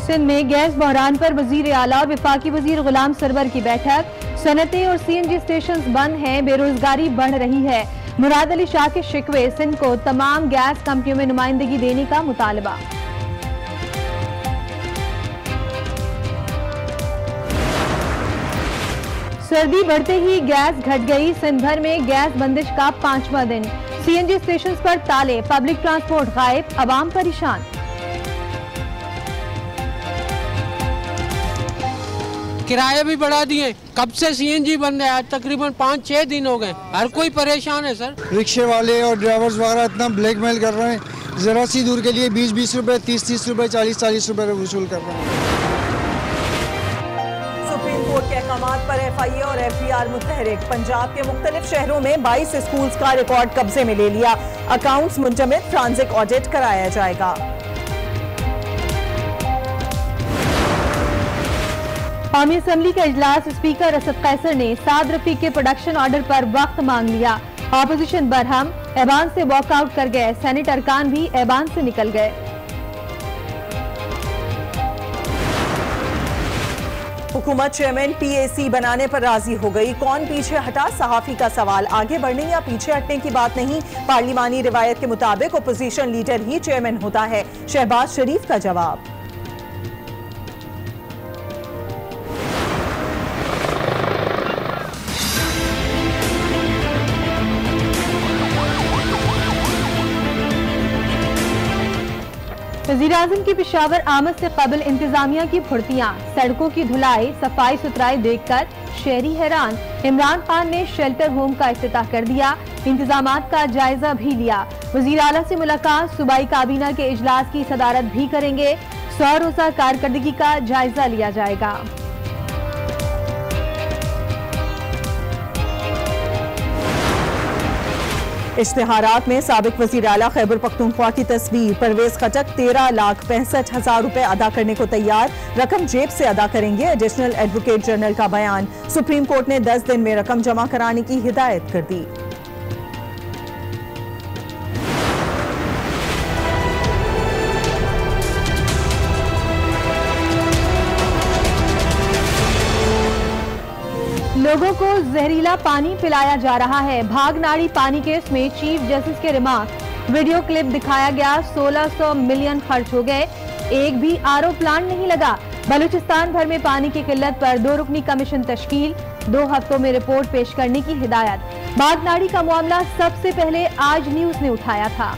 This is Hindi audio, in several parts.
सिंध में गैस बहरान पर वजीर आला और वफाकी वजीर गुलाम सरवर की बैठक। सनतें और CNG स्टेशन बंद हैं, बेरोजगारी बढ़ रही है। मुराद अली शाह के शिकवे, सिंध को तमाम गैस कंपनियों में नुमाइंदगी देने का मुतालबा। सर्दी बढ़ते ही गैस घट गई, सिंध भर में गैस बंदिश का 5वां दिन। CNG स्टेशन पर ताले, पब्लिक ट्रांसपोर्ट गायब, अवाम परेशान। किराए भी बढ़ा दिए, कब से CNG बंद है, आज तकरीबन 5-6 दिन हो गए। हर कोई परेशान है सर। रिक्शे वाले और ड्राइवर्स वगैरह इतना ब्लैकमेल कर रहे हैं, जरा सी दूर के लिए 20-20 रुपए, 30-30 रुपए, 40-40 रुपए वसूल कर रहे हैं। सुप्रीम कोर्ट के अहकामात पर FIA और FBR मुतहरिक। पंजाब के मुख्तलिफ शहरों में 22 स्कूल्स का रिकॉर्ड कब्जे में ले लिया। अकाउंट्स मुंजमद, फ्रांसिक ऑडिट कराया जाएगा। कौमी असम्बली का इजलास, स्पीकर असद कैसर ने साद रफीक के प्रोडक्शन ऑर्डर पर वक्त मांग लिया। ऑपोजिशन बरहम, ऐवान से वॉकआउट कर गए। सेनेट अरकान भी ऐवान से निकल गए। हुकूमत चेयरमैन PAC बनाने पर राजी हो गई। कौन पीछे हटा, सहाफी का सवाल। आगे बढ़ने या पीछे हटने की बात नहीं, पार्लिमानी रिवायत के मुताबिक अपोजिशन लीडर ही चेयरमैन होता है। शहबाज शरीफ का जवाब। वज़ीर-ए-आज़म की पेशावर आमद से कबल इंतजामिया की फुर्तियां, सड़कों की धुलाई, सफाई सुथराई देखकर शहरी हैरान। इमरान खान ने शेल्टर होम का इफ्तिताह कर दिया, इंतजामात का जायजा भी लिया। वज़ीर आला से मुलाकात, सूबाई काबीना के इजलास की सदारत भी करेंगे। 100 रोज़ा कारकर्दगी का जायजा लिया जाएगा। इश्तिहारात में साबिक वज़ीर आला खैबर पख्तूनख्वा की तस्वीर। परवेज खटक 13,65,000 रुपए अदा करने को तैयार, रकम जेब से अदा करेंगे। एडिशनल एडवोकेट जनरल का बयान। सुप्रीम कोर्ट ने 10 दिन में रकम जमा कराने की हिदायत कर दी। लोगों को जहरीला पानी पिलाया जा रहा है। भागनाड़ी पानी केस में चीफ जस्टिस के रिमार्क। वीडियो क्लिप दिखाया गया। 1600 मिलियन खर्च हो गए, एक भी RO प्लांट नहीं लगा। बलूचिस्तान भर में पानी की किल्लत पर 2 रुकनी कमीशन तश्कील, 2 हफ्तों में रिपोर्ट पेश करने की हिदायत। भागनाड़ी का मामला सबसे पहले आज न्यूज ने उठाया था।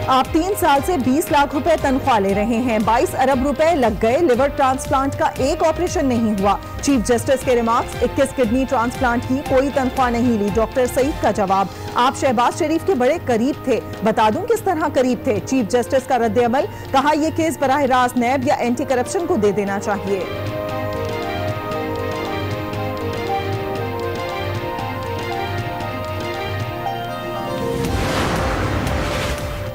आप 3 साल से 20 लाख रुपए तनख्वाह ले रहे हैं, 22 अरब रुपए लग गए, लिवर ट्रांसप्लांट का एक ऑपरेशन नहीं हुआ। चीफ जस्टिस के रिमार्क्स। 21 किडनी ट्रांसप्लांट की कोई तनख्वाह नहीं ली। डॉक्टर सईद का जवाब। आप शहबाज शरीफ के बड़े करीब थे, बता दूं किस तरह करीब थे। चीफ जस्टिस का रद्द अमल, कहा यह केस बराह रास्त नैब या एंटी करप्शन को दे देना चाहिए।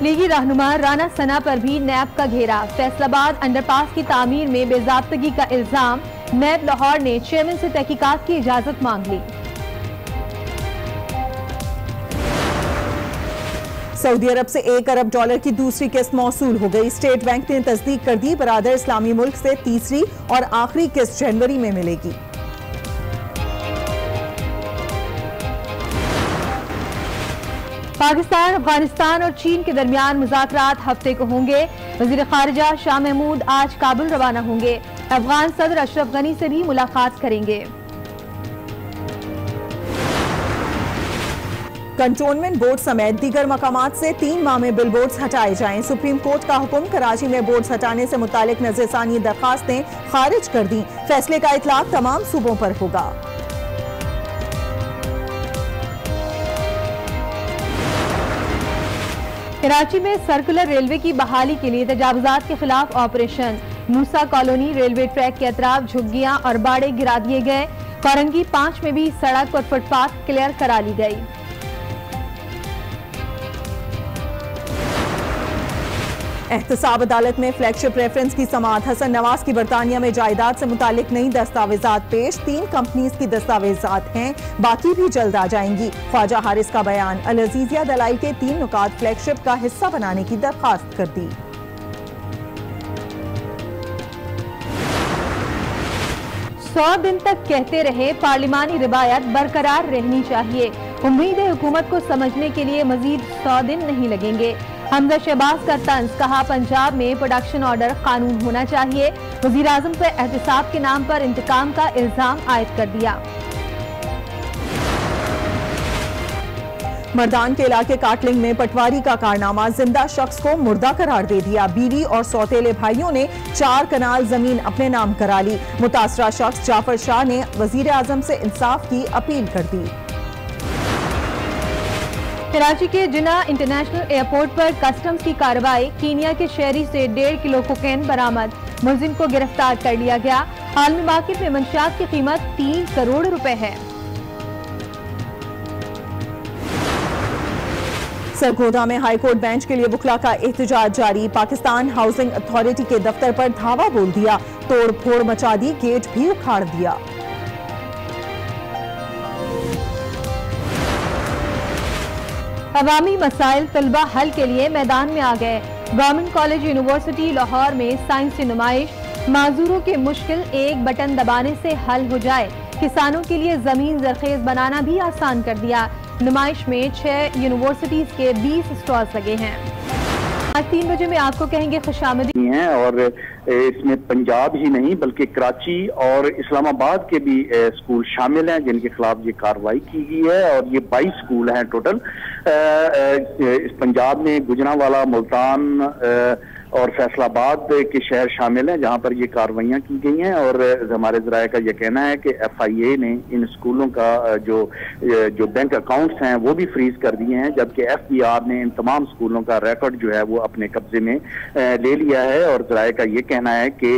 लीगी रहनुमा राना सना पर भी नैब का घेरा। फैसलाबाद अंडरपास की तामीर में बेजाब्तगी का इल्जाम। नैब लाहौर ने चेयरमैन से तहकीकात की इजाजत मांग ली। सऊदी अरब से $1 अरब की दूसरी किस्त मौसूल हो गई। स्टेट बैंक ने तस्दीक कर दी, बरादर इस्लामी मुल्क से तीसरी और आखिरी किस्त जनवरी में मिलेगी। पाकिस्तान, अफगानिस्तान और चीन के दरमियान मुज़ाकरात हफ्ते को होंगे। वज़ीर ख़ारिजा शाह महमूद आज काबुल रवाना होंगे। अफगान सदर अशरफ गनी से भी मुलाकात करेंगे। कंटोनमेंट बोर्ड समेत दीगर मकामात से 3 माह में बिल बोर्ड्स हटाए जाएं। सुप्रीम कोर्ट का हुक्म। कराची में बोर्ड्स हटाने से मुतालिक नज़रसानी दरखास्तें खारिज कर दी। फैसले का इतलाक तमाम सूबों पर होगा। कराची में सर्कुलर रेलवे की बहाली के लिए तजावुजात के खिलाफ ऑपरेशन। मूसा कॉलोनी रेलवे ट्रैक के अतराफ झुग्गियां और बाड़े गिरा दिए गए। कोरंगी 5 में भी सड़क और फुटपाथ क्लियर करा ली गई। एहतसाब अदालत में फ्लैगशिप रेफरेंस की समाअत। हसन नवाज की बरतानिया में जायदाद से मुतालिक नई दस्तावेजात पेश। 3 कंपनीज की दस्तावेजात हैं, बाकी भी जल्द आ जाएंगी। ख्वाजा हारिस का बयान। अल अजीजिया दलाइल के 3 नुकात फ्लैगशिप का हिस्सा बनाने की दरखास्त कर दी। 100 दिन तक कहते रहे पार्लिमानी रिवायत बरकरार रहनी चाहिए। उम्मीद है हुकूमत को समझने के लिए मजीद 100 दिन नहीं लगेंगे। हमजा शहबाज का तंज। कहा पंजाब में प्रोडक्शन ऑर्डर कानून होना चाहिए। वजीर आजम पर एहतसाब के नाम पर इंतकाम का इल्जाम आयद कर दिया। मर्दान के इलाके काटलिंग में पटवारी का कारनामा। जिंदा शख्स को मुर्दा करार दे दिया। बीवी और सौतेले भाइयों ने 4 कनाल जमीन अपने नाम करा ली। मुतासरा शख्स जाफर शाह ने वजीर आजम से इंसाफ की अपील कर दी। कराची के जिन्ना इंटरनेशनल एयरपोर्ट पर कस्टम्स की कार्रवाई। कीनिया के शहरी से 1.5 किलो कोकेन बरामद। मुलजिम को गिरफ्तार कर लिया गया। आलमी मार्केट में मंशियात की कीमत 3 करोड़ रुपए है। सरगोधा में हाईकोर्ट बेंच के लिए बुखला का एहतजाज जारी। पाकिस्तान हाउसिंग अथॉरिटी के दफ्तर पर धावा बोल दिया। तोड़ फोड़ मचा दी, गेट भी उखाड़ दिया। अवामी मसाइल तलबा हल के लिए मैदान में आ गए। गवर्नमेंट कॉलेज यूनिवर्सिटी लाहौर में साइंसी नुमाइश। माजूरों के मुश्किल एक बटन दबाने से हल हो जाए। किसानों के लिए जमीन जरखेज बनाना भी आसान कर दिया। नुमाइश में 6 यूनिवर्सिटीज के 20 स्टॉल्स लगे हैं। आज 3 बजे में आपको कहेंगे खुशामदी हैं और इसमें पंजाब ही नहीं बल्कि कराची और इस्लामाबाद के भी स्कूल शामिल हैं जिनके खिलाफ ये कार्रवाई की गई है और ये 22 स्कूल हैं टोटल। इस पंजाब में गुजरांवाला, मुल्तान और फैसलाबाद के शहर शामिल हैं जहां पर ये कार्रवाइयां की गई हैं। और हमारे ज़राए का यह कहना है कि FIA ने इन स्कूलों का जो बैंक अकाउंट्स हैं वो भी फ्रीज कर दिए हैं, जबकि FBR ने इन तमाम स्कूलों का रिकॉर्ड जो है वो अपने कब्जे में ले लिया है। और ज़राए का ये कहना है कि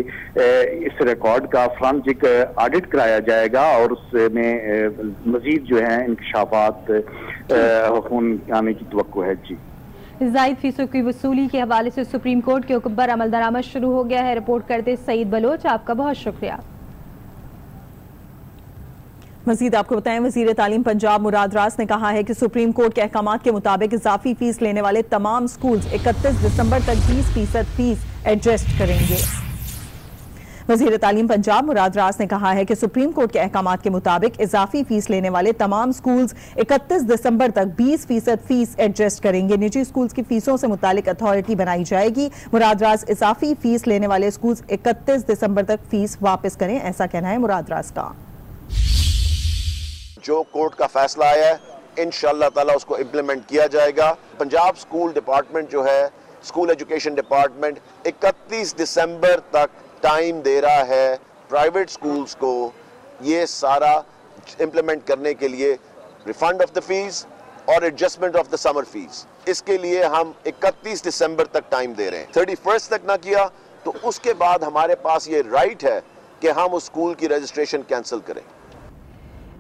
इस रिकॉर्ड का फॉरेंसिक ऑडिट कराया जाएगा और उसमें मजीद जो है इंकशाफात आने की तवक्को है। जी, जायद फीसों की वसूली के हवाले से सुप्रीम कोर्ट के हुक्म पर अमल दरामद शुरू हो गया है। रिपोर्ट करते सईद बलोच, आपका बहुत शुक्रिया। मजीद आपको बताएं, वजीर तालीम पंजाब मुराद रास ने कहा है कि सुप्रीम कोर्ट के अहकामात के मुताबिक इजाफी फीस लेने वाले तमाम स्कूल 31 दिसंबर तक 20% फीस एडजस्ट करेंगे। वजीर तालीम पंजाब मुराद रास ने कहा है कि सुप्रीम कोर्ट के अहकामात के मुताबिक इजाफी फीस लेने वाले तमाम स्कूल्स 31 दिसंबर तक 20% फीस एडजस्ट करेंगे। निजी स्कूल्स की फीसों से मुतालिक अथॉरिटी बनाई जाएगी। मुराद रास इजाफी फीस लेने वाले स्कूल्स 31 दिसंबर तक फीस वापस करें, ऐसा कहना है मुराद रास का। जो कोर्ट का फैसला आया है इंशाअल्लाह ताला उसको इम्प्लीमेंट किया जाएगा। पंजाब स्कूल डिपार्टमेंट जो है, स्कूल एजुकेशन डिपार्टमेंट 31 दिसंबर तक टाइम दे रहा है प्राइवेट स्कूल्स को ये सारा इम्प्लीमेंट करने के लिए, रिफंड ऑफ द फीस और adjustment of the summer fees. इसके लिए हम 31 दिसंबर तक टाइम दे रहे हैं। 31 तक ना किया तो उसके बाद हमारे पास ये राइट है कि हम उस स्कूल की रजिस्ट्रेशन कैंसिल करें।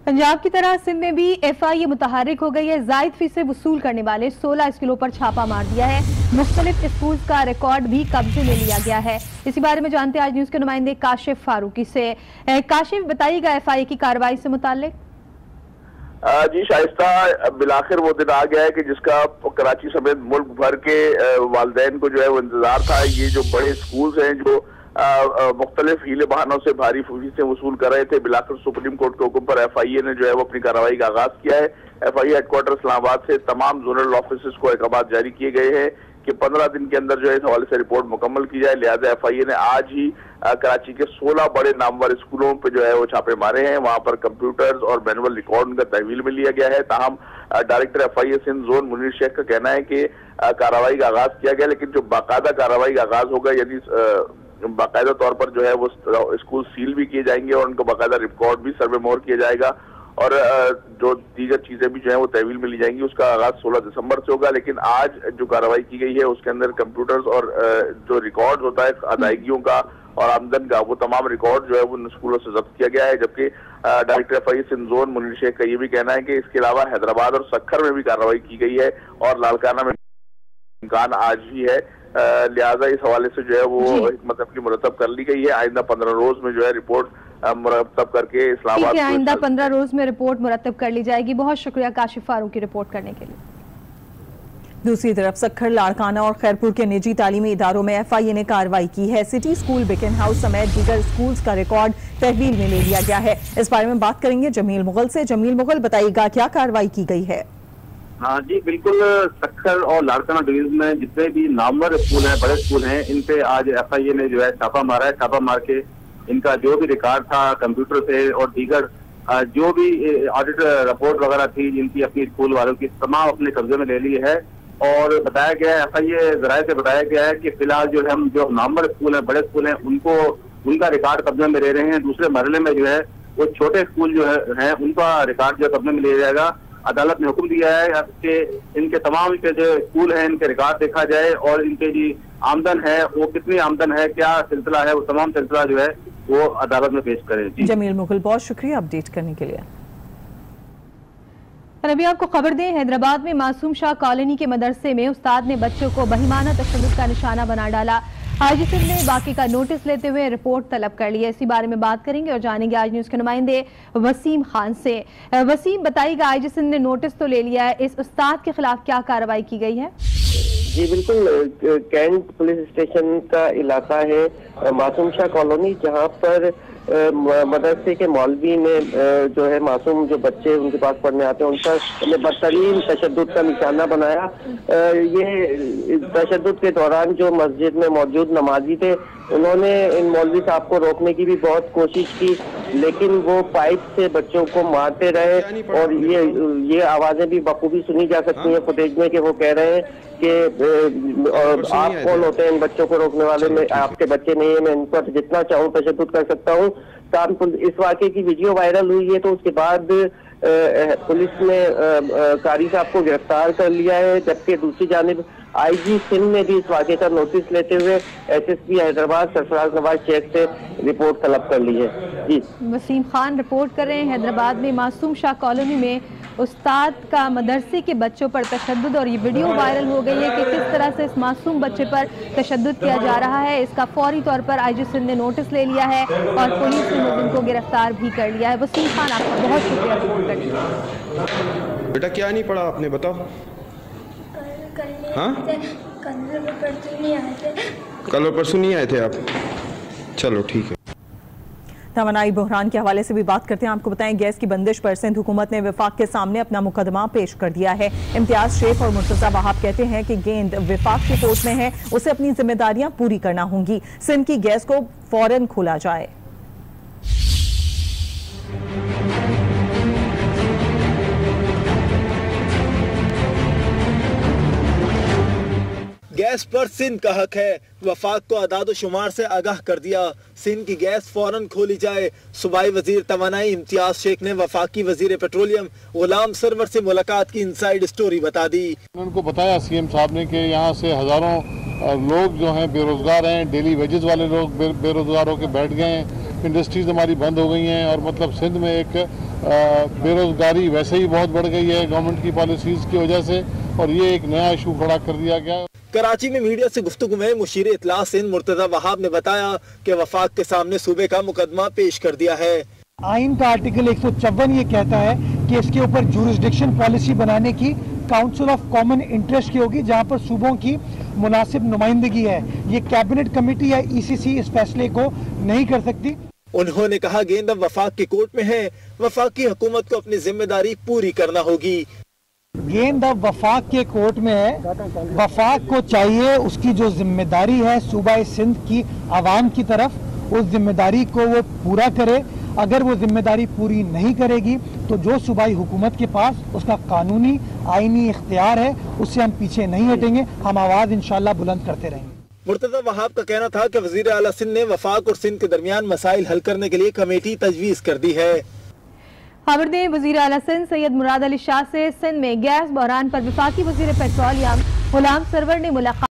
पंजाब की तरह सिंध में भी FIA मुतहर्रिक हो गई है। जायद फीसें वसूल करने वाले 16 स्कूलों पर छापा मार दिया है। मुख्तलिफ स्कूल का रिकॉर्ड भी कब्जे में लिया गया है। इसी बारे में जानते हैं आज न्यूज के नुमाइंदे काशिफ फारूकी से। काशिफ, बताइएगा FIA की कार्रवाई से मुताल्लिक। जी शाइस्ता, बिलाखिर वो दिन आ गया है कि जिसका कराची समेत मुल्क भर के वालिदैन को जो है वो इंतजार था। ये जो बड़े स्कूल्स हैं जो मुख्तलिफ हीले बहानों से भारी फीसें वसूल कर रहे थे, बिलाखिर सुप्रीम कोर्ट के हुक्म पर FIA ने जो है वो अपनी कार्रवाई का आगाज किया है। FIA हेडक्वार्टर इस्लामाबाद से तमाम जोनल ऑफिस को अहकाम जारी किए गए हैं कि 15 दिन के अंदर जो है इस हवाले से रिपोर्ट मुकम्मल की जाए। लिहाजा FIA ने आज ही कराची के 16 बड़े नामवर स्कूलों पे जो है वो छापे मारे हैं। वहां पर कंप्यूटर्स और मैनुअल रिकॉर्ड का तहवील में लिया गया है। ताहम director FIA Sindh zone Munir Sheikh का कहना है कि कार्रवाई का आगाज किया गया, लेकिन जो बाकायदा कार्रवाई का आगाज होगा यानी बाकायदा तौर पर जो है वो स्कूल सील भी किए जाएंगे और उनको बाकायदा रिकॉर्ड भी सर्वे मोहर किया जाएगा और जो दीगर चीजें भी जो है वो तहवील में ली जाएंगी। उसका आगाज 16 दिसंबर से होगा, लेकिन आज जो कार्रवाई की गई है उसके अंदर कंप्यूटर्स और जो रिकॉर्ड होता है अदायगियों का और आमदन का, वो तमाम रिकॉर्ड जो है वो स्कूलों से जब्त किया गया है। जबकि director FIA Sindh zone Munir Sheikh का ये भी कहना है कि इसके अलावा हैदराबाद और सक्खर में भी कार्रवाई की गई है और लालकाना में इम्कान आज भी है, लिहाजा इस हवाले से जो है वो हिकमत अमली मुरतब कर ली गई है। आइंदा 15 रोज में जो है रिपोर्ट मुरतब करके इस्लामाबाद, आइंदा 15 रोज में रिपोर्ट मुरतब कर ली जाएगी। बहुत शुक्रिया काशिफ फारूक की रिपोर्ट करने के लिए। दूसरी तरफ सक्खर, लाड़काना और खैरपुर के निजी तालीमी इदारों में FIA ने कार्रवाई की है। सिटी स्कूल, बिकन हाउस समेत दीगर स्कूल्स का रिकॉर्ड तहवील में ले लिया गया है। इस बारे में बात करेंगे जमील मुगल से। जमील मुगल, बताइएगा क्या कार्रवाई की गई है? हाँ जी बिल्कुल, सक्खर और लाड़काना डिवीजन में जितने भी नामवर स्कूल हैं, बड़े स्कूल हैं, इन पे आज FIA ने जो है छापा मारा है। छापा मार के इनका जो भी रिकॉर्ड था कंप्यूटर से और दीगर जो भी ऑडिट रिपोर्ट वगैरह थी जिनकी अपनी स्कूल वालों की, तमाम अपने कब्जे में ले ली है। और बताया गया है, FIA जराये से बताया गया है कि फिलहाल जो है हम जो नामवर स्कूल हैं, बड़े स्कूल हैं, उनका रिकॉर्ड कब्जे में ले रहे हैं। दूसरे मरहले में जो है वो छोटे स्कूल जो है उनका रिकॉर्ड जो कब्जे में लिया जाएगा। अदालत ने हुक्म दिया है कि इनके तमाम जो स्कूल हैं इनके रिकॉर्ड देखा जाए और इनके जी आमदन है वो कितनी आमदन है, क्या सिलसिला है, वो तमाम सिलसिला जो है वो अदालत में पेश करें। जमील मुगल, बहुत शुक्रिया अपडेट करने के लिए। और अभी आपको खबर दें, हैदराबाद में मासूम शाह कॉलोनी के मदरसे में उस्ताद ने बच्चों को बहिमाना तशद्दुद का निशाना बना डाला। IG सिंध ने वाक़े का नोटिस लेते हुए रिपोर्ट तलब कर ली है। इसी बारे में बात करेंगे और जानेंगे आज न्यूज़ के नुमाइंदे वसीम खान से। वसीम, बताइएगा, IG सिंध ने नोटिस तो ले लिया है, इस उस्ताद के खिलाफ क्या कार्रवाई की गई है? जी बिल्कुल, कैंट पुलिस स्टेशन का इलाका है मासूम शाह कॉलोनी, जहां पर मदरसे के मौलवी ने जो है मासूम जो बच्चे उनके पास पढ़ने आते हैं उन पर बदतरीन तशद्दुद का निशाना बनाया। ये तशद्दुद के दौरान जो मस्जिद में मौजूद नमाजी थे उन्होंने इन मौलवी साहब को रोकने की भी बहुत कोशिश की, लेकिन वो पाइप से बच्चों को मारते रहे। और ये आवाजें भी बखूबी सुनी जा सकती हैं फुटेज में कि वो कह रहे हैं कि आप कौन होते हैं इन बच्चों को रोकने वाले, में आपके बच्चे नहीं है, मैं इन पर जितना चाहूँ तशद्दुद कर सकता हूँ। इस वाक़े की वीडियो वायरल हुई है तो उसके बाद पुलिस ने कारी साहब को गिरफ्तार कर लिया है, जबकि दूसरी जानिब IG सिंध ने भी इस वाक़े का नोटिस लेते हुए SSP हैदराबाद सरफराज नवाज शेख से रिपोर्ट तलब कर ली है। जी, वसीम खान रिपोर्ट कर रहे हैं। हैदराबाद में मासूम शाह कॉलोनी में उस्ताद का मदरसे के बच्चों पर तशद्दुद, और ये वीडियो वायरल हो गई है कि किस तरह से इस मासूम बच्चे पर तशद्दुद किया जा रहा है। इसका फौरी तौर पर IG सिंध ने नोटिस ले लिया है और पुलिस ने मुलजिम को गिरफ्तार भी कर लिया है। वसीम खान, आपका बहुत शुक्रिया रिपोर्ट करने के लिए। बेटा क्या नहीं पढ़ा आपने, बताओ? हाँ, कल और परसों नहीं आए थे आप? चलो ठीक है। तवानाई बहरान के हवाले से भी बात करते हैं। आपको बताएं, गैस की बंदिश पर सिंध हुकूमत ने विफाक के सामने अपना मुकदमा पेश कर दिया है। इम्तियाज शेख और मुर्तजा वहाब कहते हैं कि गेंद विफाक की कोर्ट में है, उसे अपनी जिम्मेदारियां पूरी करना होंगी। सिंध की गैस को फौरन खोला जाए। गैस पर सिंध का हक है, वफाक को अदाद शुमार से आगाह कर दिया। सिंध की गैस फौरन खोली जाए। सूबाई वजीर तवानाई इम्तियाज शेख ने वफाकी वजीर पेट्रोलियम गुलाम सरवर से मुलाकात की इनसाइड स्टोरी बता दी। उनको बताया CM साहब ने कि यहाँ से हजारों लोग जो हैं बेरोजगार हैं, डेली वेजेस वाले लोग बेरोजगार होकर बैठ गए हैं, इंडस्ट्रीज हमारी बंद हो गई हैं और मतलब सिंध में एक बेरोजगारी वैसे ही बहुत बढ़ गई है गवर्नमेंट की पॉलिसीज की वजह से, और ये एक नया इशू खड़ा कर दिया गया। कराची में मीडिया से गुफ्तगू में मुशीर इतला सिंध मुर्तजा वहाब ने बताया कि वफाक के सामने सूबे का मुकदमा पेश कर दिया है। आइन का आर्टिकल 154 ये कहता है कि इसके ऊपर जुरिस्डिक्शन पॉलिसी बनाने की काउंसिल ऑफ कॉमन इंटरेस्ट की होगी, जहां पर सूबों की मुनासिब नुमाइंदगी है। ये कैबिनेट कमेटी या ECC इस फैसले को नहीं कर सकती। उन्होंने कहा गेंद अब वफाक की कोर्ट में है, वफाक की हुकूमत को अपनी जिम्मेदारी पूरी करना होगी। गेंद अब वफाक के कोर्ट में है। वफाक को चाहिए उसकी जो जिम्मेदारी है सूबा सिंध की आवाम की तरफ, उस जिम्मेदारी को वो पूरा करे। अगर वो जिम्मेदारी पूरी नहीं करेगी तो जो सूबाई हुकूमत के पास उसका कानूनी आईनी इख्तियार है उससे हम पीछे नहीं हटेंगे, हम आवाज इंशाल्लाह बुलंद करते रहेंगे। मुर्तजा वहाब का कहना था कि वजीर आला सिंध ने वफाक और सिंध के दरमियान मसाइल हल करने के लिए कमेटी तजवीज कर दी है। खबर दें, वजीर आला सिंध सैयद मुराद अली शाह से सिंध में गैस बहरान पर वफाकी वजीर पेट्रोलियम गुलाम सरवर ने मुलाकात